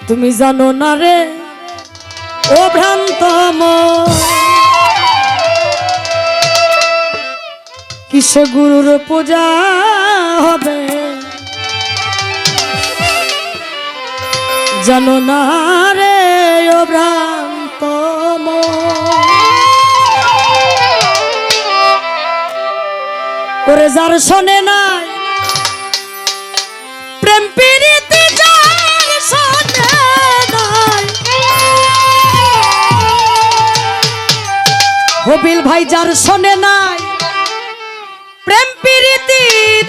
তুমি জানো না রে ও ভ্রান্ত মন, কিসে গুরুর পূজা হবে জানো না রে ও ভ্রান্ত মন। ওরে যার শোনে নাই প্রেম প্রীতি, যার শোনে নাই হবিল ভাই, যার শোনে নাই প্রেম প্রীতি,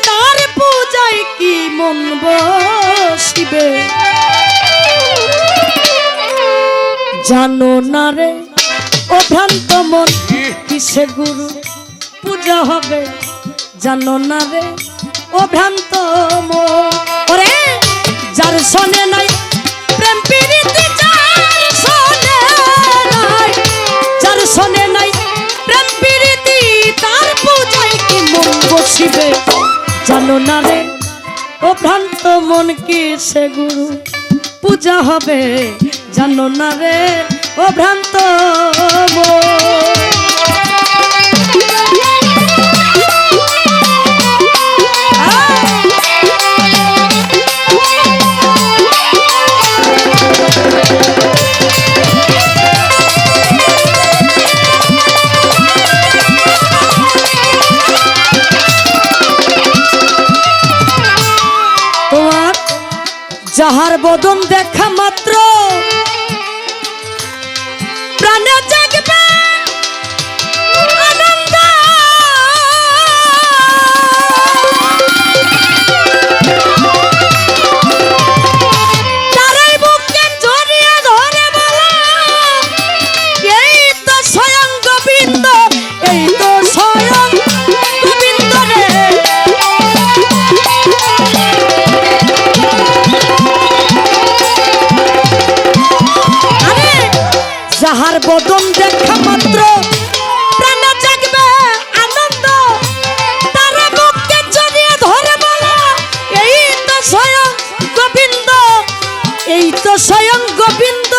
তার পূজায় কি মন বসিবে জানো না রে ও ভ্রান্ত মন, কিসে গুরু পূজা হবে জানো না রে ও ভ্রান্ত মন। ওরে যার শোনে নাই প্রেম প্রীতি, যার শোনে নাই, যার শোনে নাই প্রেম প্রীতি, তার পূজায় কি মন বসিবে জানো না রে ও ভ্রান্ত মন, কিসে গুরু পূজা হবে জানো না রে ও ভ্রান্ত মন। যাহার বদন দেখা মাত্র প্রাণে জাগবে আনন্দ, তারাই বুকে জড়িয়ে ধরে বলে এই তো স্বয়ং গোবিন্দ, এই তো স্বয়ং গোবিন্দ রে। যাহার বদন দেখা মাত্র প্রাণে জাগবে আনন্দ, তারা বুকে জড়িয়ে ধরে বলে এই তো স্বয়ং গোবিন্দ, এই তো স্বয়ং গোবিন্দ।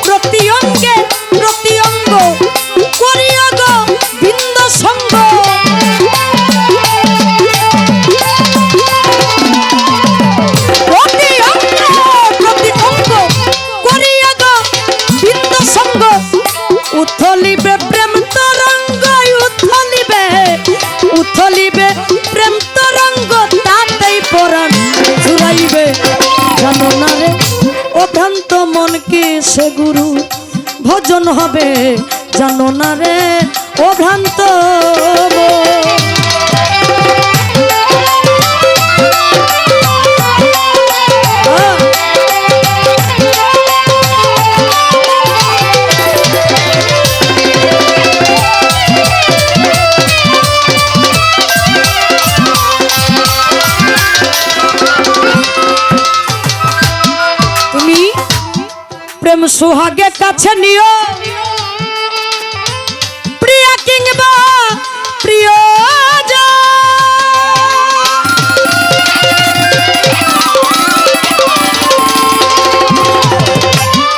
প্রতি অঙ্গে প্রতি অঙ্গ করিয়া গোবিন্দ সঙ্গ, উথলিবে প্রেম তরঙ্গ, উথলিবে উথলিবে প্রেম তরঙ্গ, তাতেই পরাণ জুড়াইবে জানো না রে ও ভ্রান্ত মন, কিসে গুরু ভজন হবে জানো না রে ও ভ্রান্ত মন। প্রেম সুহাগে কাছে নিও প্রিয়া কিংবা প্রিয়,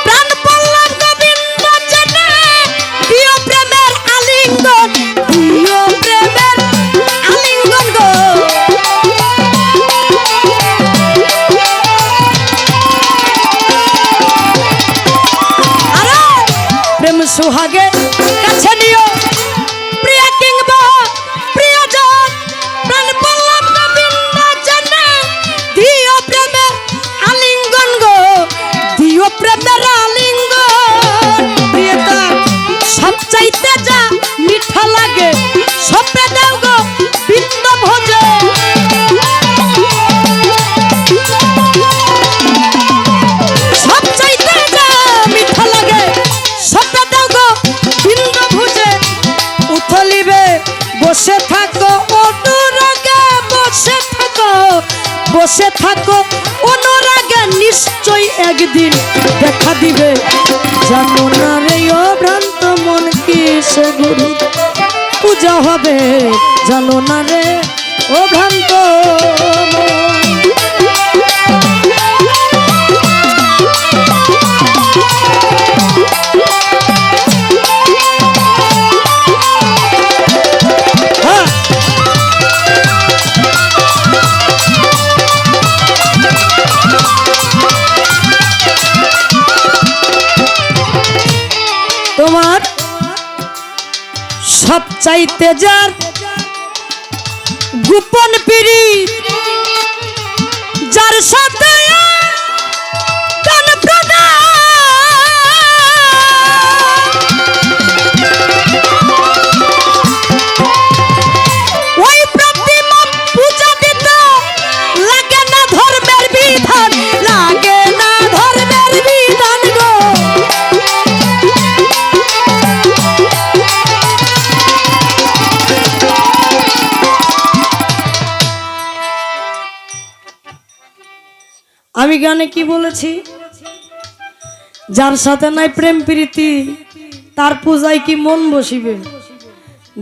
প্রাণ পল্লব গোবিন্দ জনে দিও প্রেমের আলিঙ্গন, দিও প্রেমের আলিঙ্গন গো। প্রেম সুহাগে কাছে নিও প্রিয়া কিংবা প্রিয়জন, প্রাণ পল্লব গোবিন্দ জনে দিও প্রেমের আলিঙ্গন গো, দিও প্রেমের আলিঙ্গন। প্রিয়তা সবচাইতে যা মিঠা লাগে সপে দাও গো বিন্দ ভোজে, সবচাইতে যা মিঠা লাগে সপে দাও গো বিন্দ ভোজে। উথলিবে বসে থাকো অনুরাগে, বসে থাকো বসে থাকো অনুরাগে, নিশ্চয় একদিন দেখা দিবে জানো না রে ও ভ্রান্ত মন, কিসে গুরু পূজা হবে জানো না রে ও ভ্রান্ত মন। চাইতে যার গোপন পিড়ি যার সাথে আমি গানে কি বলেছি, যার সাথে নাই প্রেম প্রীতি তার পূজায় কি মন বসিবে।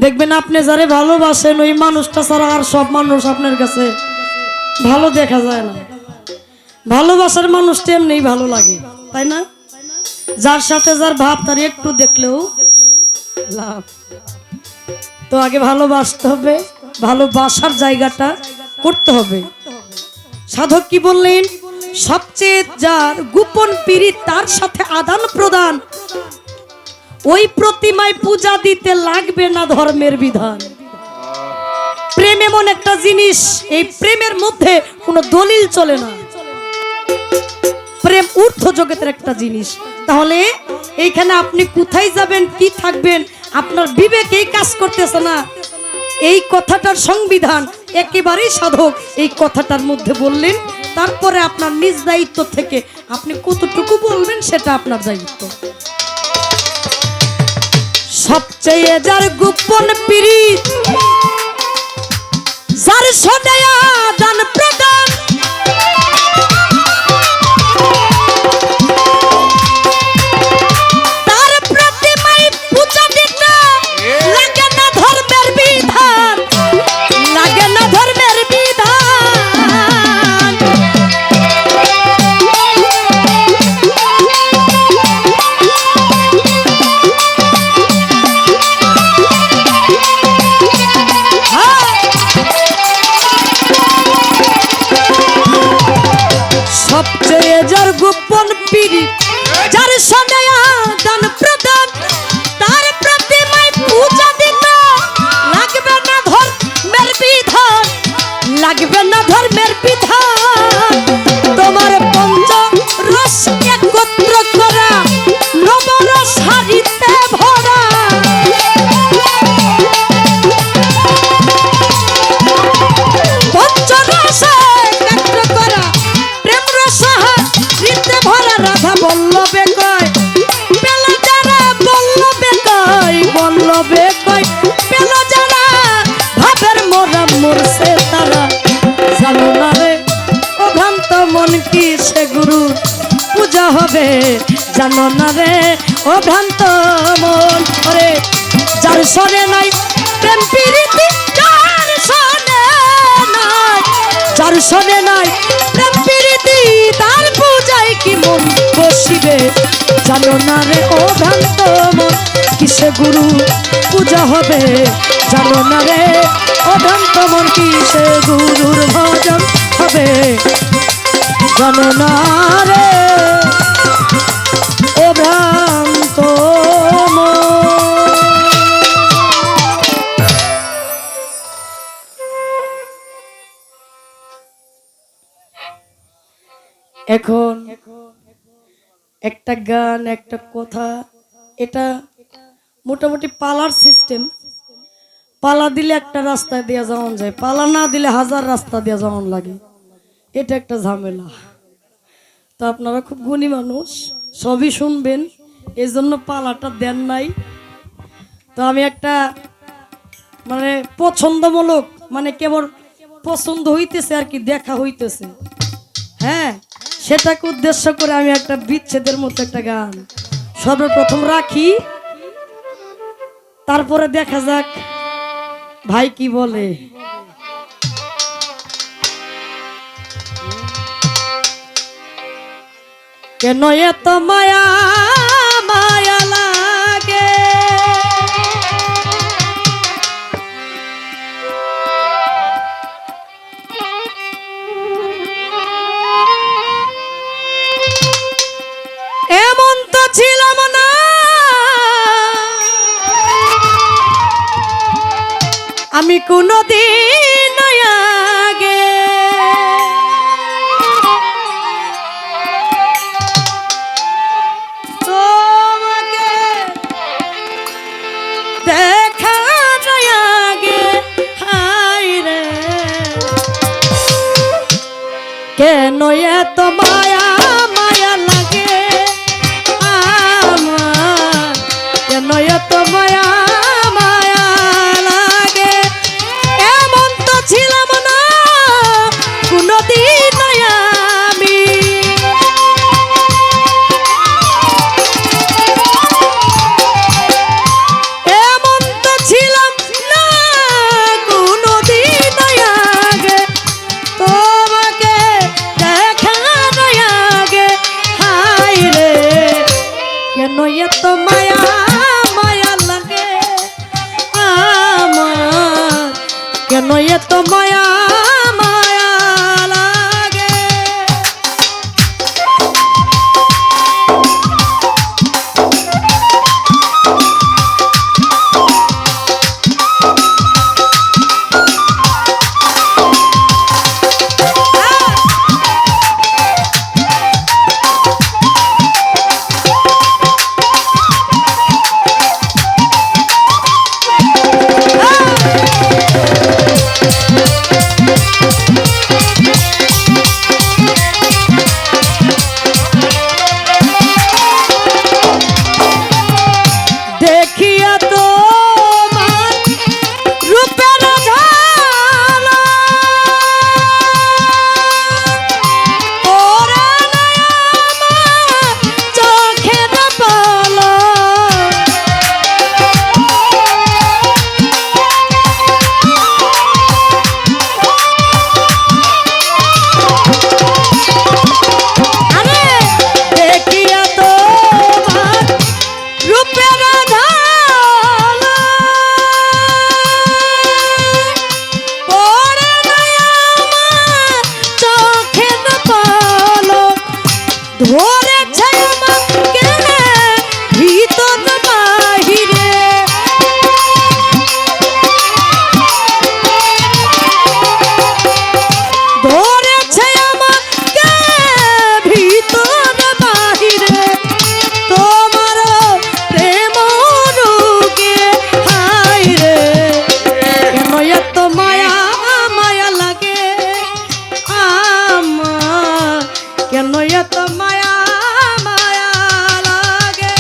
দেখবেন আপনি যারে ভালোবাসেন ওই মানুষটা ছাড়া আর সব মানুষ আপনার কাছে ভালো দেখা যায় না। ভালোবাসার মানুষটা এমনিই ভালো লাগে, তাই না? যার সাথে যার ভাব তার একটু দেখলেও লাভ। তো আগে ভালোবাসতে হবে, ভালোবাসার জায়গাটা করতে হবে। সাধক কি বললেন, সবচেয়ে যার গোপন পীড়িত তার সাথে আদান প্রদান, ওই প্রতিমায় পূজা দিতে লাগবে না ধর্মের বিধান। প্রেম এমন একটা জিনিস, এই প্রেমের মধ্যে কোনো দলিল চলে না। প্রেম ঊর্ধ্ব জগতের একটা জিনিস। তাহলে এইখানে আপনি কোথায় যাবেন, কি থাকবেন, আপনার বিবেকেই কাজ করতেছে না। এই কথাটার সংবিধান একেবারেই সাধক এই কথাটার মধ্যে বললেন। তারপরে আপনার নিজ দায়িত্ব থেকে আপনি কতটুকু বলবেন সেটা আপনার দায়িত্ব। সবচেয়ে যার গোপন পীড়িত যার সদায় আদান প্রদান, তার প্রতিমায় পূজা দিতে লাগে না ধর্মের বিধান, লাগে না ধর্মের বিধান। সবচেয়ে যার গোপন পীড়িত যার সদায় আদান প্রদান, তার প্রতিমায় পূজা দিতে লাগবে না ধর্মের বিধান, লাগবে না ধর্মের বিধান। তোমার পঞ্চ রস একত্র করা নবরস হারিতে ভরা, পঞ্চ রস একত্র করা প্রেম রস হারিতে ভরা। রাধা বল্লভে কয় পেলা যারা, বল্লভে কয় বল্লভে কয় পেলা যারা, ভাবের মোরা মরছে তারা। জানো না রে ও ভ্রান্ত মন কি সে গুরু পূজা হবে, জানো না রে ও ভ্রান্ত মন। ওরে যার সনে নাই প্রেম প্রীতি, যার সনে নাই, যার সনে নাই প্রেম প্রীতি তার পূজায় কি মন বসিবে। জানো না রে ও ভ্রান্ত মন কিসে গুরু পূজা হবে, জানো না রে ও ভ্রান্ত মন কিসে গুরুর ভজন হবে। জানো না রে ও ভ্রান্ত মন। এখন একটা গান, একটা কথা, এটা মোটামুটি পালার সিস্টেম। পালা দিলে একটা রাস্তায় দেওয়া যাওয়ান যায়, পালা না দিলে হাজার রাস্তা দেওয়া যাওয়ান লাগে। এটা একটা ঝামেলা। তো আপনারা খুব গুণী মানুষ, সবই শুনবেন, এই জন্য পালাটা দেন নাই। তো আমি একটা মানে পছন্দমূলক, মানে কেবল পছন্দ হইতেছে আর কি, দেখা হইতেছে, হ্যাঁ, সেটাকে উদ্দেশ্য করে আমি একটা বিচ্ছেদের মতো একটা গান সর্বপ্রথম রাখি, তারপরে দেখা যাক ভাই কি বলে। কেন এত মায়া মায়া লাগে, এমন তো ছিলাম না আমি কোনদিন আগে তোমাকে দেখা যায় আগে, হায় রে কেন এত মায়া মায়া লাগে আমার, কেন এত মায়া মায়া লাগে, এমন তো ছিলাম না কোনদিন আমি। এমন তো ছিলাম না কোনদিন আগে তোমাকে দেখার আগে, হায় রে কেন এত মায়া মায়া লাগে আমার, কেন এত মায়া মায়া লাগে। দেখিয়া তোমার রূপের ঝালা ওরে আমার চোখের পালা, আরে দেখিয়া তোমার রূপের ঝালা ওরে আমার চোখের পলক ধরেছে আমাকে ভিতর বাহিরে, ধরেছে আমাকে ভিতর বাহিরে তোমার প্রেম রোগে, হায় রে কেন এত মায়া মায়া লাগে আমার, কেন এত মায়া মায়া লাগে।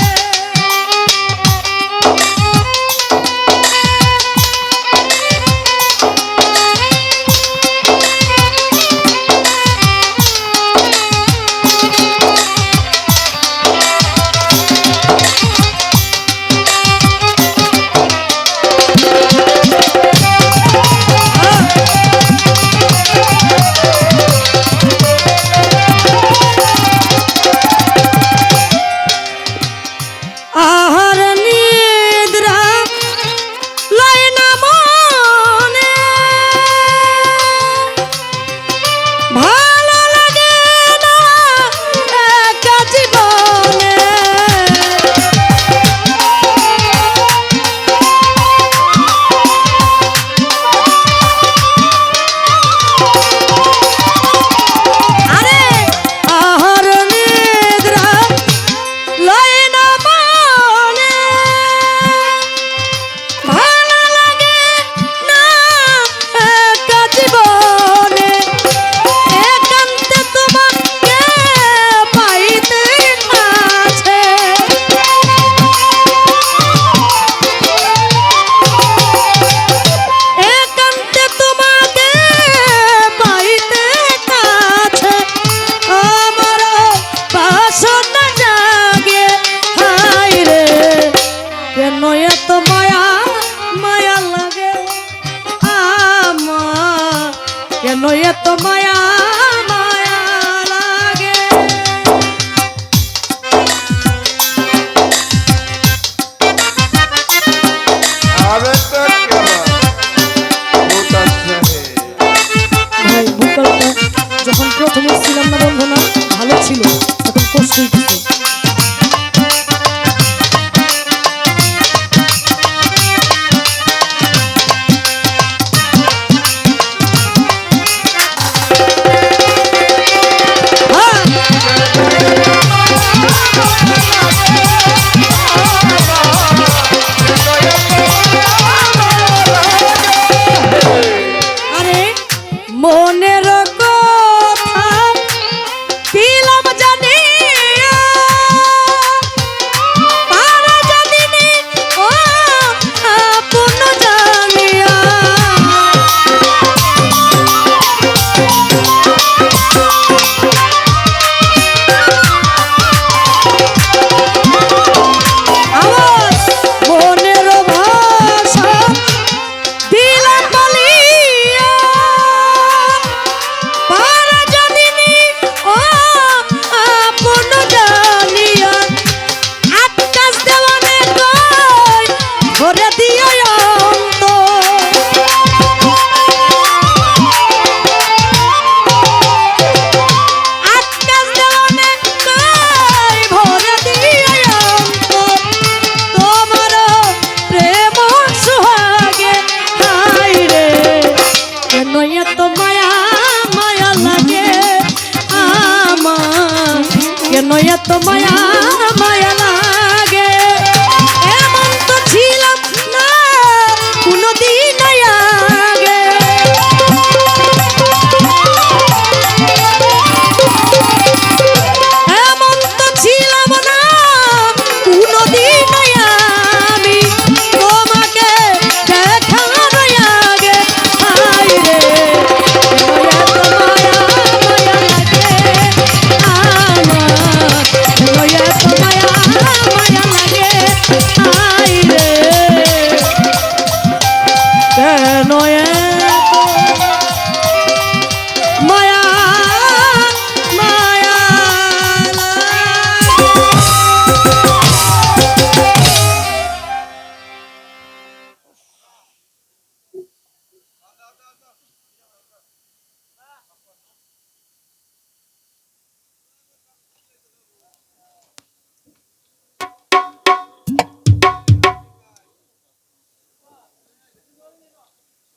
আহার নিদ্রা লয় না মনে, ভালো লাগে না একা জীবনে, আরে আহার নিদ্রা লয় না মনে, ভালো লাগে না একা জীবনে, একান্তে তোমাকে পাইতে আছে, একান্তে তোমাকে পাইতে আছে, আমার বাসনা জাগে, হায় রে কেন এত মায়া মায়া লাগে আমার, কেন এত মায়া মায়া লাগে। अबे तो क्या बहुत अच्छा है। ভাই ভূকালটা যখন প্রথমে ছিলাম না বন্ধনা ভালো ছিল, এখন কষ্ট হইতেছে। এত মায়া মায়া লাগে এমন তো ছিলাম না কোনদিন আগে এমন তো ছিলাম না কোনদিন আমি তোমাকে দেখার আগে হায় রে এত মায়া মায়া লাগে আমার এত মায়া মায়া লাগে হায় রে কেন এত মায়া মায়া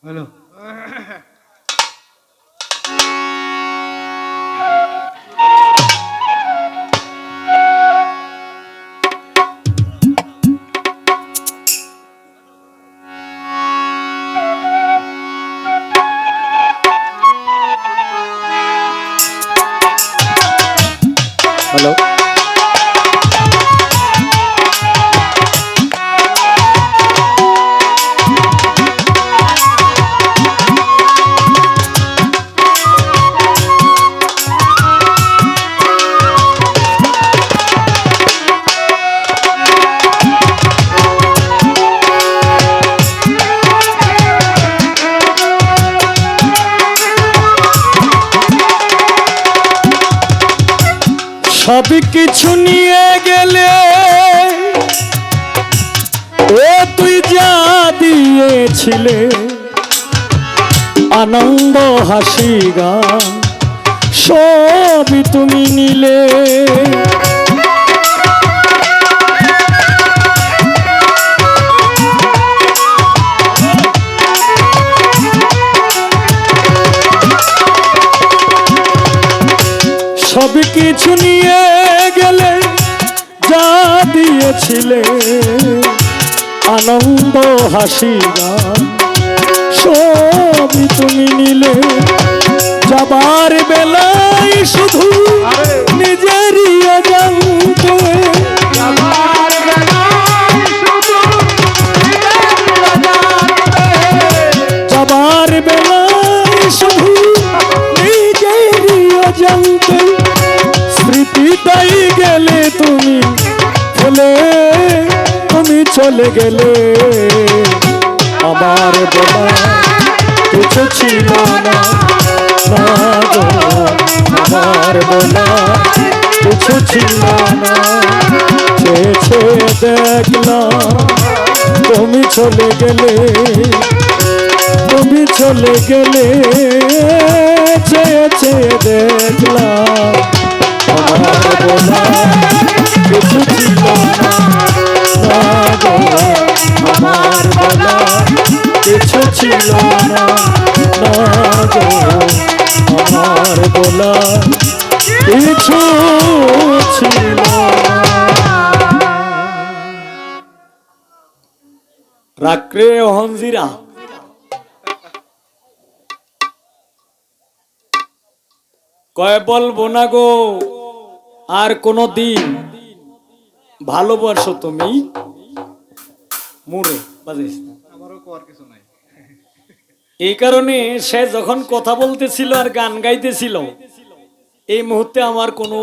হ্যালো হ্যালো সব কিছু নিয়ে গেলে ও তুই যা দিয়েছিলে আনন্দ হাসি গান সবই তুমি নিলে সব কিছু নিয়ে গেলে যা দিয়েছিলে আনন্দ হাসি গান সবই তুমি নিলে যাবার বেলায় শুধু নিজেরই অজান্তে যাবার বেলায় শুধু নিজেরই অজান্তে স্মৃতিটাই গেলে তুমি ফেলে তুমি চলে গেলে আমার বলা কিছু ছিল না না গো আমার বলা কিছু ছিল না চেয়েছে দেখলাম তুমি চলে গেলে তুমি চলে গেলে চেয়ে চেয়ে দেখলাম আমার বলা কিছু ছিল না না গো আমার বলা কিছু ছিল না না গো আমার বলা কিছু ছিল না। রাক্রে হঞ্জিরা কয় বলবো না গো আর কোনো দিন ভালোবাসো তুমি মুরে বাজিস আমারও কোয়ার কিছু নাই এই কারণে সে যখন কথা বলতেছিল আর গান গাইতেছিল এই মুহূর্তে আমার কোনো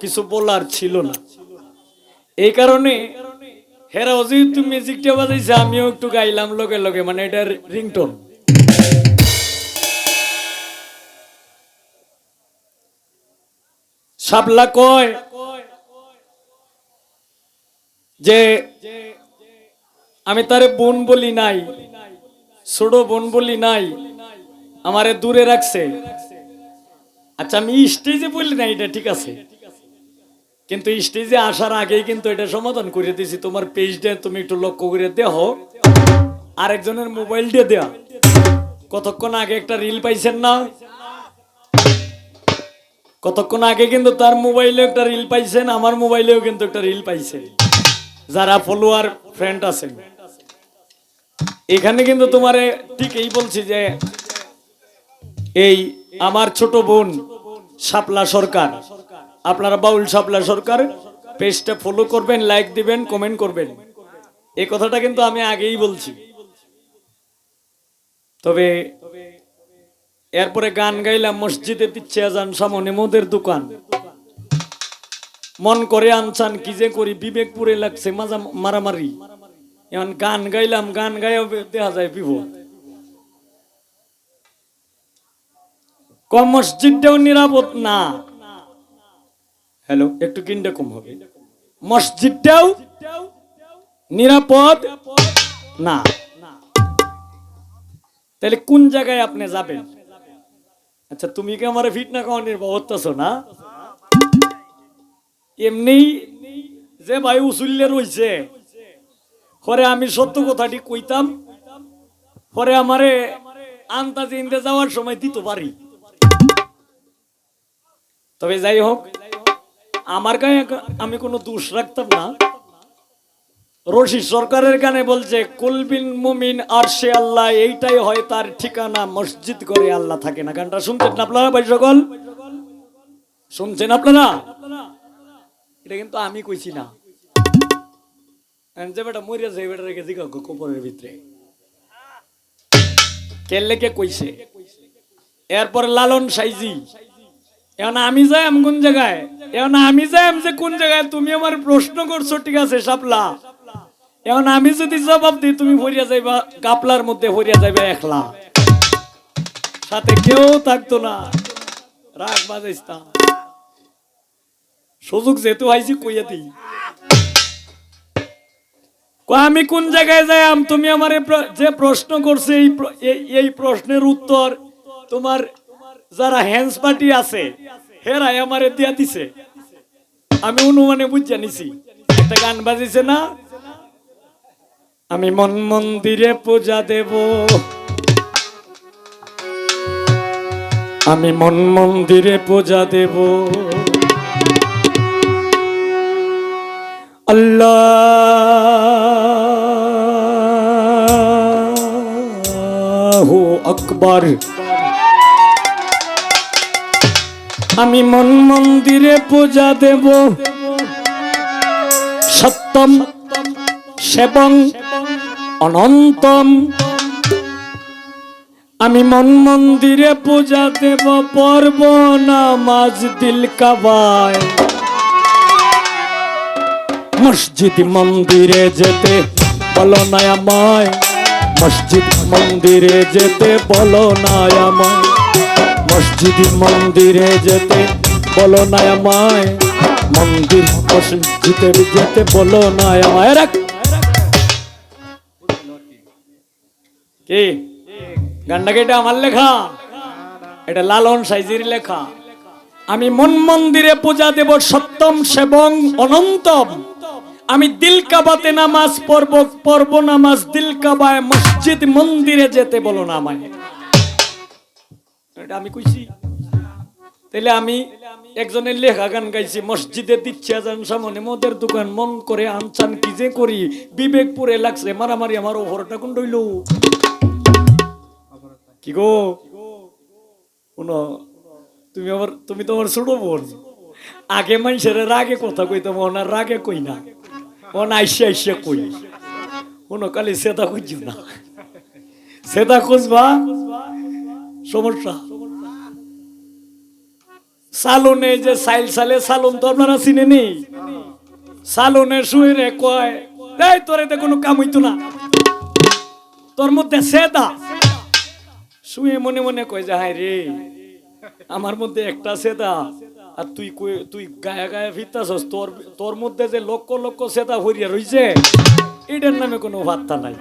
কিছু বলার ছিল না এই কারণে হেরাও যেহেতু মিউজিকটা বাজাইছে আমিও একটু গাইলাম লগে লগে মানে এটার রিংটোন শাপলা কয় যে আমি তারে বোন বলি নাই ছোট বোন বলি নাই আমারে দূরে রাখছে আচ্ছা আমি স্টেজে বলি না এটা ঠিক আছে কিন্তু স্টেজে আসার আগেই কিন্তু এটা সমাধান করে দিয়েছি তোমার পেজটা তুমি একটু লক্ষ্য করে দেখো আরেকজনের মোবাইল দিয়ে দেয়া কতক্ষণ আগে একটা রিল পাইছেন না কতক্ষণ আগে কিন্তু তার মোবাইলে একটা রিল পাইছেন, আমার মোবাইলেও কিন্তু একটা রিল পাইছে, যারা ফলোয়ার ফ্রেন্ড আছেন। এখানে কিন্তু তোমারে ঠিক এই বলছি যে এই আমার ছোট বোন শাপলা সরকার, আপনারা বাউল শাপলা সরকার পেজটা ফলো করবেন, লাইক দিবেন, কমেন্ট করবেন। এই কথাটা কিন্তু আমি আগেই বলছি। তবে এরপরে গান গাইলাম, মসজিদে দিচ্ছে আজান, সামনে মদের দোকান, মন করে আনছান কি যে করি, বিবেকপুরে লাগছে মাজা মারামারি। এখন গান গাইলাম, গান গাইও দেখা যায় বিপদ। কম মসজিদটাও নিরাপদ না। হ্যালো, একটু কিনটা কম হবে। মসজিদটাও নিরাপদ না। তাহলে কোন জায়গায় আপনি যাবেন? আচ্ছা, তুমি কি আমার ফিট না খাওয়ানোর ব্যবস্থা না? এমনি যে ভাই উসুল্লে রয়েছে, পরে আমি সত্য কথাটি কইতাম, পরে আমারে আন্তাজে ইন্দে যাওয়ার সময় দিতে পারি। তবে যাই হোক, আমার গায়ে আমি কোনো দোষ রাখতাম না। রশিদ সরকারের গানে বলছে কুলবিন মুমিন আরশে আল্লাহ, এইটাই হয় তার ঠিকানা, মসজিদ করে আল্লাহ থাকে না। গানটা শুনছেন না আপনারা ভাই সকল? শুনছেন আপনারা? এটা কিন্তু আমি কইছি না, যে বেটা মরিয়া যায় বেটা রেখে দিকে কবরের ভিতরে কেলে কে কইছে। এরপরে লালন সাইজি, এখন আমি যাই আমি কোন জায়গায়, এখন আমি যাই আমি যে কোন জায়গায়, তুমি আমার প্রশ্ন করছো, ঠিক আছে শাপলা। এখন আমি যদি জবাব দিই, তুমি হরিয়া যাইবা গাপলার মধ্যে, হরিয়া যাইবা একলা, সাথে কেউ থাকতো না। রাগ বাজাইস না, সুযোগ যেহেতু আইছি কইয়া দিই। আমি কোন জায়গায় যাই, তুমি আমার যে প্রশ্ন করছে এই প্রশ্নের উত্তর তোমার যারা হ্যান্স পার্টি আছে হেরাই আমারে দিয়া দিছে, আমি অনুমানে বুঝা নিছি। একটা গান বাজিছে না, আমি মন মন্দিরে পূজা দেব, আমি মন মন্দিরে পূজা দেব, আল্লাহু আকবার। আমি মন মন্দিরে পূজা দেব, সত্যম সেবং অনন্তম। আমি মন মন্দিরে পূজা দেব, পর্ব নামাজ দিল কাবায়। মসজিদ মন্দিরে যেতে বলো না আমায়, মসজিদ মন্দিরে যেতে বলো না আমায়, মসজিদ মন্দিরে যেতে বলো না আমায়, মন্দির মসজিদে যেতে বলো না আমায়। কি গানটাকে? এটা আমার লেখা, এটা লালন সাইজির লেখা। আমি মন মন্দিরে পূজা দেব, সত্যম সেবং অনন্তম। আমি দিল কাবাতে নামাজ পড়ব, পড়ব নামাজ দিল কাবায়, মসজিদ মন্দিরে যেতে বলো না আমায়। এটা আমি কইছি। তাহলে আমি একজনের লেখা গান গাইছি, মসজিদে দিচ্ছে আজান, সামনে মদের দোকান, মন করে আনচান কি যে করি, বিবেকপুরে লাগছে মারামারি, আমার ওভরটা কোন রইল কি গো? শুনো, তুমি তোমার ছোট বোন, আগে মানুষের রাগে কথা কইতাম, ওনার রাগে কই না, ওনা আইসে আইসে কই। শুনো, কালি সেটা খুঁজ না, সেটা খুঁজবা সমস্যা। সালনে যে সাইল সালে, সালন তো আপনারা চিনে নেই, সালনে শুয়ে রে কয়, এই তোর এতে কোনো কাম হইতো না, তোর মধ্যে সেদা। শুয়ে মনে মনে কয় যে হায় রে, আমার মধ্যে একটা সেদা, আর তুই গায়ে গায়ে ফিরতাছস, তোর মধ্যে যে লক্ষ লক্ষ সেদা হরিয়া রইছে, এটার নামে কোনো বার্তা নাই।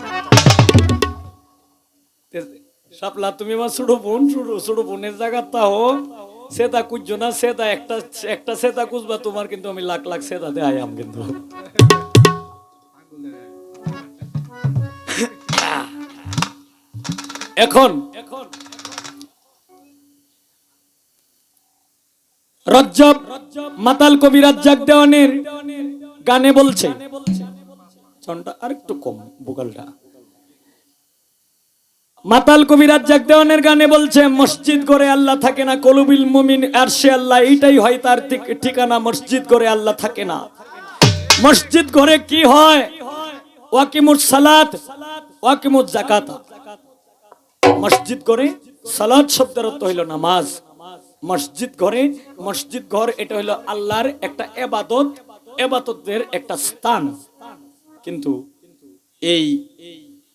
শাপলা, তুমি আমার ছোট বোনের জায়গা তাও সেদা খুঁজছো না, সেদা একটা সেদা খুঁজবা, তোমার কিন্তু আমি লাখ লাখ সেদা দেয়াম কিন্তু। এখন রজ্জব মাতাল কবি রাজ্জাক দেওয়ানের গানে বলছে, চনটা আরেকটু কম ভোকালটা, মাতাল কবি রাজ্জাক দেওয়ানের গানে বলছে, মসজিদ গড়ে আল্লাহ থাকে না, কলুবিল মুমিন আরশে আল্লাহ, এইটাই হয় তার ঠিকানা। মসজিদ গড়ে আল্লাহ থাকে না, মসজিদ গড়ে কি হয়? ওয়াকিমুস সালাত ওয়াকিমুজ যাকাত। মসজিদ গড়ে, সালাত শব্দের অর্থ হইল নামাজ। মসজিদ ঘরে, মসজিদ ঘর এটা হইল আল্লাহর একটা ইবাদত, ইবাদতের একটা স্থান। কিন্তু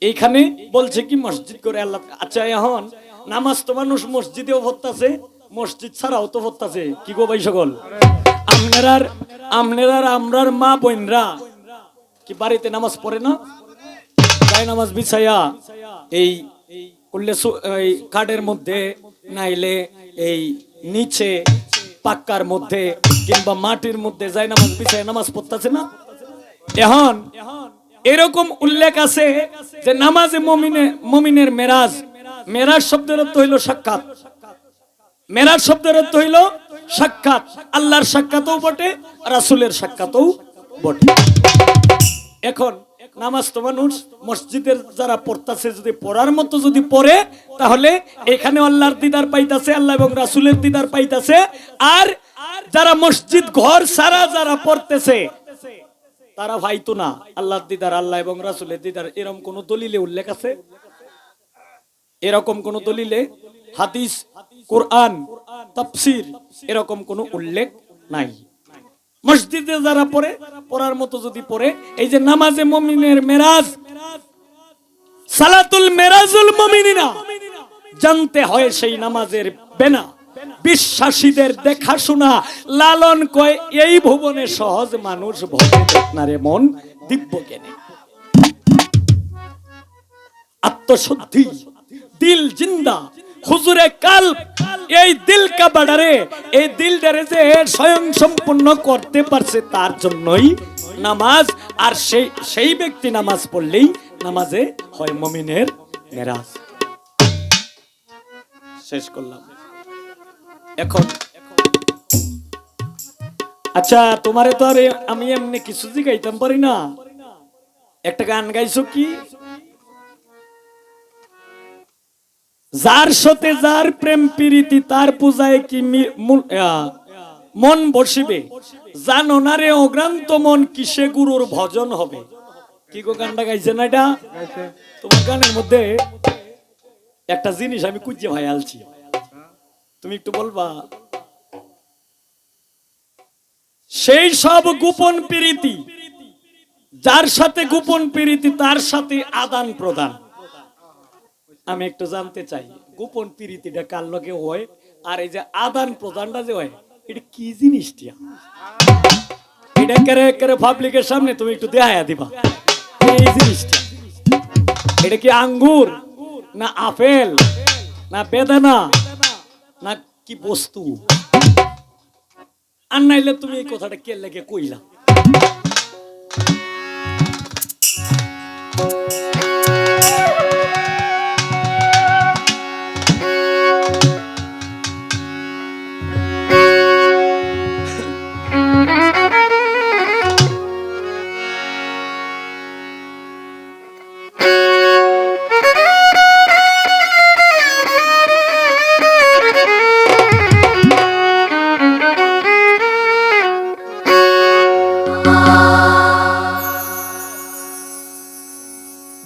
এইখানে বলছে কি মসজিদ করে আল্লাহ। আচ্ছা এখন নামাজ তো মানুষ মসজিদেও পড়তাছে, মসজিদ ছাড়াও তো পড়তাছে, কি গো ভাই সকল? আমরার মা বোনরা কি বাড়িতে নামাজ পড়ে না? গায়ে নামাজ বিছাইয়া এই করলে কাঠের মধ্যে, নাইলে এই নিচে পাক্কার মধ্যে কিংবা মাটির মধ্যে যায় নামাজ বিছাইয়া নামাজ পড়তাছে না? এখন এরকম উল্লেখ আছে যে নামাজে মুমিনের মেরাজ। মেরাজ শব্দের অর্থ হইল সাক্ষাৎ। মেরাজ শব্দের অর্থ হইল সাক্ষাৎ। আল্লাহর সাক্ষাৎও বটে, রাসূলের সাক্ষাৎও বটে। এখন নামাজ তো মানুষ মসজিদের যারা পড়তাছে, যদি পড়ার মতো যদি পড়ে, তাহলে এখানে আল্লাহর দিদার পাইতাছে, আল্লাহ এবং রাসূলের দিদার পাইতাছে। আর যারা মসজিদ ঘর সারা যারা পড়তেছে, তারা ভাইতো না আল্লাহর দিদার, আল্লাহ এবং রাসূলের দিদার। এরকম কোন দলিলে উল্লেখ আছে? এরকম কোন দলিলে, হাদিস, কোরআন, তাফসীর এরকম কোন উল্লেখ নাই। মসজিদে যারা পড়ে, পড়ার মতো যদি পড়ে, এই যে নামাজে মুমিনের মেরাজ, সালাতুল মেরাজুল মুমিনিনা, জানতে হয় সেই নামাজের বেনা। বিশ্বাসীদের দেখাশোনা লালন কয়, এই ভুবনে সহজ মানুষ ভবে দেখনারে মন দিব্য জ্ঞানে। আত্মশুদ্ধি, দিল জিন্দা, হুজুরে কালব, এই দিল কা বাড়ারে, এই দিলটারে যে স্বয়ং সম্পূর্ণ করতে পারছে, তার জন্যই নামাজ। আর সেই ব্যক্তি নামাজ পড়লেই নামাজে হয় মুমিনের মেরাজ। শেষ করলাম। এখন আচ্ছা, তোমারে তো আর আমি এমনি কিছু জিগাইতাম পারি না। একটা গান গাইছো কি? যার সাথে যার প্রেম প্রীতি, তার পূজায় কি মন বসিবে, জানো না রে অগ্রান্ত মন, কিসে গুরুর ভজন হবে। কি গো গানটা গাইছে না এটা? তোমার গানের মধ্যে একটা জিনিস আমি খুঁজে ভাই আলছি, তুমি একটু বলবা। সেই সব গোপন প্রীতি, যার সাথে গোপন প্রীতি, তার সাথে আদান প্রদান। আমি একটু জানতে চাই, গোপন প্রীতিটা কার লগে হয়, আর এই যে আদান প্রদানটা যে হয়, এটা কি জিনিসটা? এটা করে পাবলিকের সামনে তুমি একটু দেখাইয়া দিবা এই জিনিসটা। এটা কি আঙ্গুর, না আপেল, না বেদানা, না কি বস্তু? আর নাইলে তুমি এই কথাটা কে লেগে কইলা?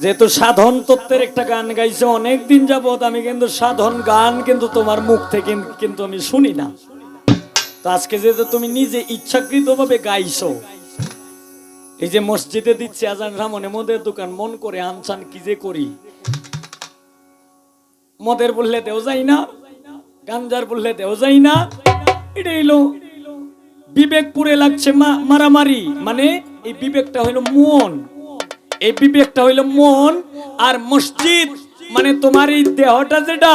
যেহেতু সাধন তত্ত্বের একটা গান গাইছে অনেকদিন যাবত, আমি কিন্তু সাধন গান কিন্তু তোমার মুখ থেকে কিন্তু আমি শুনি না। তো আজকে যেহেতু তুমি নিজে ইচ্ছাকৃত ভাবে গাইছো, এই যে মসজিদে দিচ্ছে আজান, সামনে মদের দোকান, মন করে আনসান কি যে করি। মদের বললে দেও যাই না, গাঞ্জার বললে দেও যাই না। এটা হইলো বিবেক পুরে লাগছে মারামারি। মানে এই বিবেকটা হইলো মন, এই বিবেকটা হইলো মন। আর মসজিদ মানে তোমার এই দেহটা যেটা,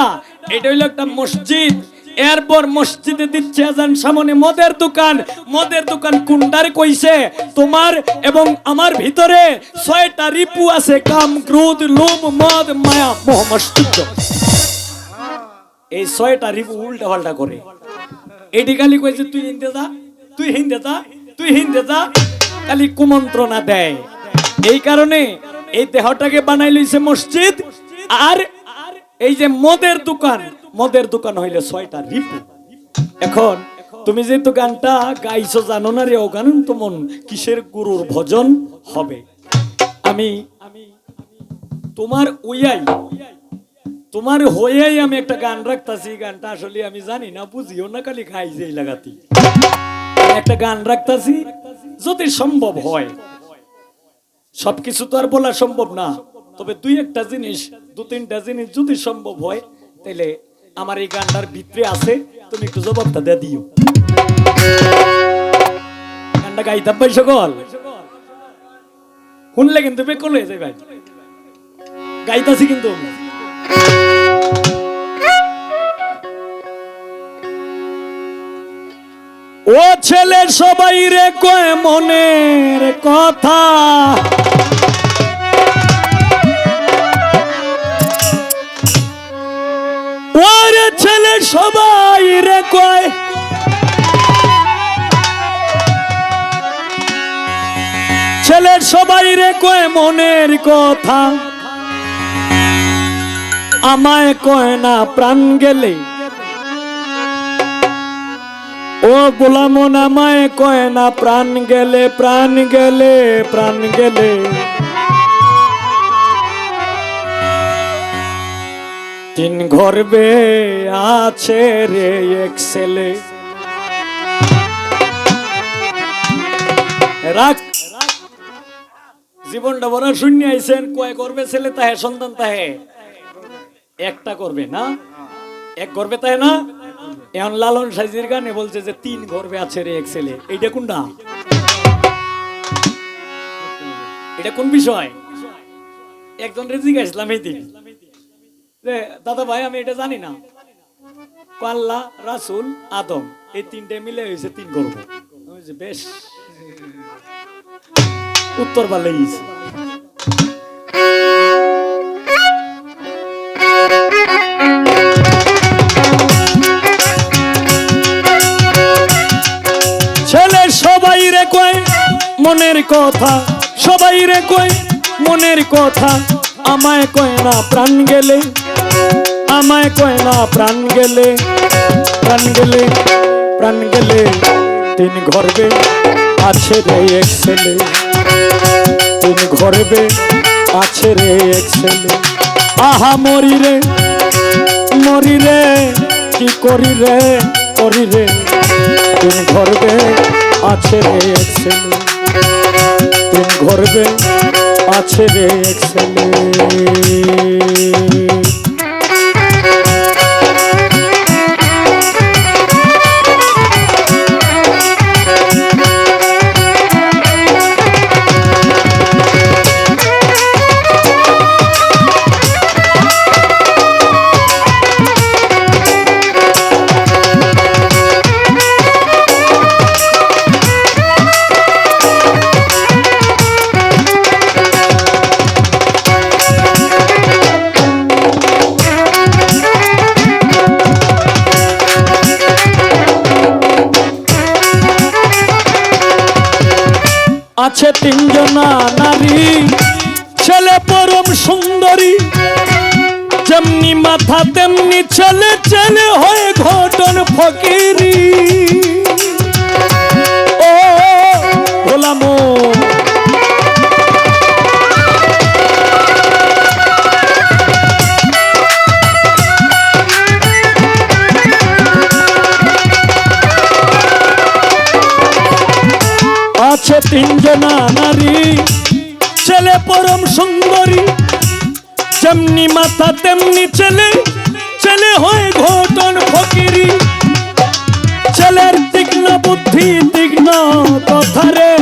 এটা হইলো একটা মসজিদ। এরপর মসজিদে দিচ্ছে আজান, সামনে মদের দোকান। মদের দোকান কোনটার কইছে? তোমার এবং আমার ভিতরে ৬টা রিপু আছে, কাম, ক্রোধ, লোভ, মদ, মায়া, মোহ, মস্তিষ্ক। এই ৬টা রিপু উল্টা পাল্টা করে। এটি খালি কইছে তুই হিন্দে যা, তুই হিন্দে যা, তুই হিন্দে যা, খালি কুমন্ত্রণা দেয়। এই কারণে এই দেহটাকে বানাই লইছে মসজিদ। আর এই যে মদের দোকান হইলে 6টা রিপু। এখন তুমি যেহেতু গানটা গাইছো জানো না রে, ও গান তোমার কিসের গুরুর ভজন হবে। আমি তোমার হইয়াই আমি একটা গান রাখতাছি। গানটা আসলে আমি জানি না, বুঝিও না, খালি খাই যে লাগাতি একটা গান রাখতাছি। যদি সম্ভব হয়, সবকিছু তো আর বলা সম্ভব না, তবে 2-1টা জিনিস, 2-3টা জিনিস যদি সম্ভব হয়, তাহলে আমার এই গানটার ভিতরে আছে, তুমি একটু জবাবটা দিয়ে দিও। গানটা গাইতাম ভাই সকল, শুনলে কিন্তু বেকল হয়ে যায় ভাই। গাইতাছি কিন্তু ও ছেলে সবাই রে কয় মনের কথা, ওরে ছেলে সবাই রে কয়, ছেলে সবাই রে কয় মনের কথা, আমায় কয় না প্রাণ গেলে, ও গোলামন আমায় কয় না প্রাণ গেলে, প্রাণ গেলে, প্রাণ গেলে। তিন গর্বে আছে রে এক ছেলে, রাখ জীবনটা বড় শূন্য আইছেন, কয় করবে ছেলে তাহে, সন্তান তাহে একটা করবে না, এক করবে তাহে না। এখন লালন সাইজির গানে বলছে যে 3 গর্বে আছে রে এক ছেলে। এইটা কোনটা? এটা কোন বিষয়? একজন রে জিজ্ঞাসলাম এই দিন যে দাদা ভাই আমি এটা জানি না, আল্লাহ রাসূল আদম এই 3টে মিলে হয়েছে 3 গর্ব। বেশ উত্তর ভালোই। ছেলে সবাই রে কয় মনের কথা, সবাই রে কয় মনের কথা, আমায় কয় না প্রাণ গেলে, আমায় কয় না প্রাণ গেলে, প্রাণ গেলে, প্রাণ গেলে। 3 গর্বে আছে রে এক ছেলে, 3 গর্বে আছে রে এক ছেলে। আহা মরি রে, মরি রে, কি করি রে, করি রে। 3 গর্বে আছে রে এক ছেলে, 3 গর্বে আছে রে এক ছেলে। আছে 3 জনা নারী, ছেলে পরম সুন্দরী, যেমনি মাথা তেমনি ছেলে, ছেলে হয়ে ঘটন ফকিরি। ও গোলাম আছে 3 জনা নারী, ছেলে পরম সুন্দরী, যেমনি মাথা তেমনি ছেলে, ছেলে হয়ে ঘটন ফকিরি। ছেলের তীক্ষ্ণ বুদ্ধি, তীক্ষ্ণ কথা রে,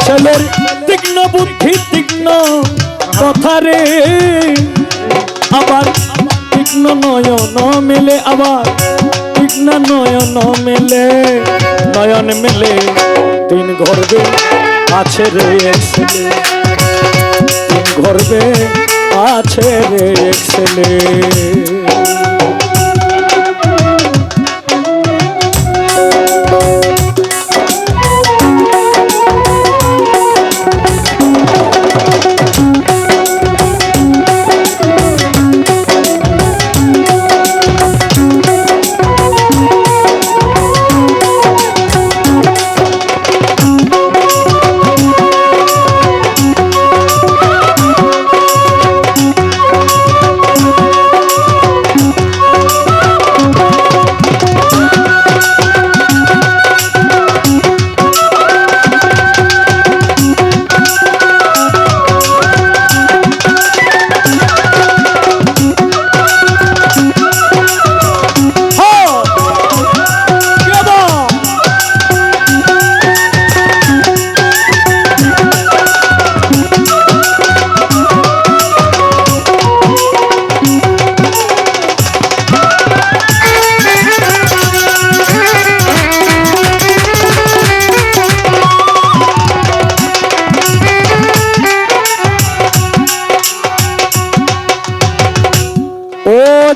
ছেলের তীক্ষ্ণ বুদ্ধি, তীক্ষ্ণ কথা রে। আবার তীক্ষ্ণ নয়ন মেলে, আবার তীক্ষ্ণ নয়ন মেলে, নয়ন মেলে। 3 গর্বে আছে রে এক ছেলে, 3 গর্বে আছে রে এক ছেলে।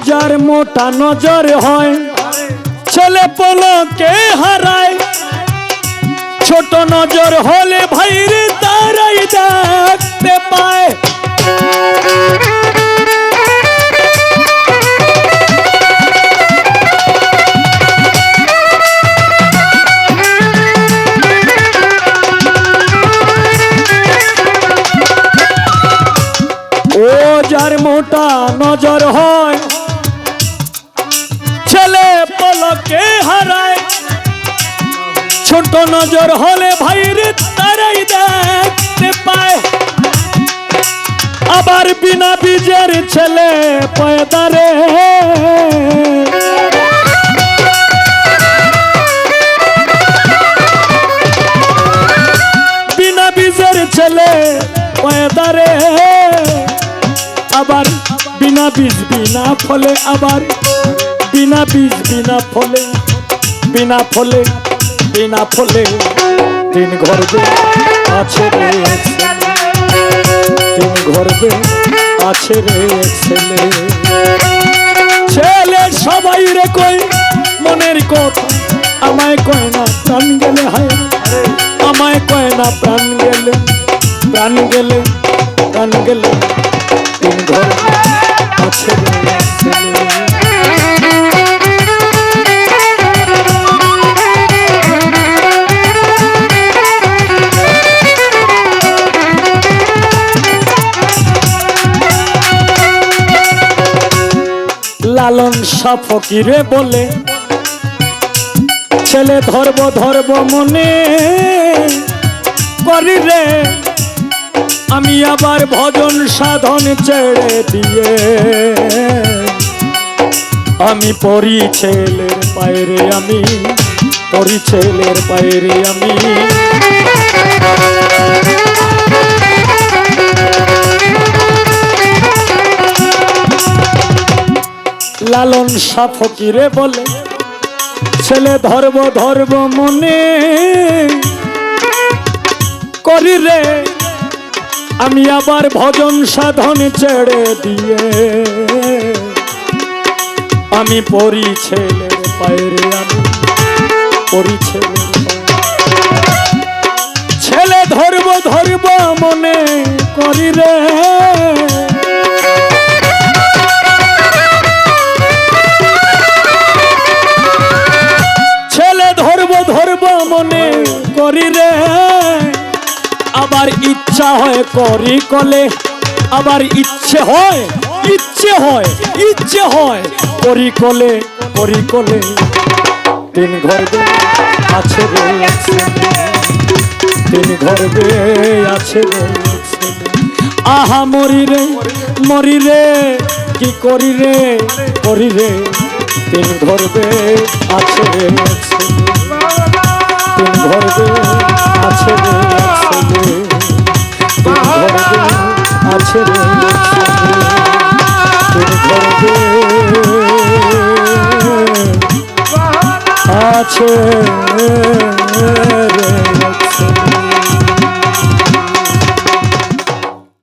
যার মোটা নজর হয় ছেলে পলকে হারায়, ছোট নজর হলে ভাইরে তারাই দেখতে পায়। ও যার মোটা নজর হয় ছেলে পলকে হারায়, ছোট নজর হলে ভাইরে তারাই দেখতে পায়। আবার বিনা বীজের ছেলে পয়দা রে, বিনা বীজের ছেলে পয়দা রে, আবার বিনা বীজ বিনা ফলে, আবার বিনা বীজ বিনা ফলে, বিনা ফলে বিনা ফলে তিন গর্বে আছে রে ছেলে, তিন গর্বে আছে রে ছেলে। ছেলে সবাই রে কই মনের কথা, আমায় কয় না প্রাণ গেলে, হায় আমায় কয় না প্রাণ গেলে, প্রাণ গেলে, প্রাণ গেলে তিন গর্বে আছে রে ছেলে। লালন শাহ ফকিরে বলে ছেলে ধর্ব ধর্ব মনে করি রে, আমি আবার ভজন সাধন ছেড়ে দিয়ে আমি পড়ি ছেলের পায়রে, আমি পড়ি ছেলের পায়রে আমি। লালন শাহ ফকিরে বলে ছেলে ধর্ব ধর্ব মনে করি রে, আমি আবার ভজন সাধন ছেড়ে দিয়ে আমি পড়ি ছেলের পায়রে, আমি পড়ি ছেলের পায়রে। ছেলে ধর্ব ধর্ব মনে করি রে, ধর্ব মনে করি রে, আবার ইচ্ছা হয় করি কলে, আবার ইচ্ছে হয়, ইচ্ছে হয়, ইচ্ছে হয় করি কলে, করি কলে তিন গর্বে আছে রে ছেলে, তিন গর্বে আছে রে ছেলে। আহা মরি রে, মরি রে, কি করি রে, করি রে তিন গর্বে আছে রে ছেলে, তিন গর্বে আছে রে ছেলে, তিন গর্বে আছে রে ছেলে, তিন গর্বে আছে রে ছেলে।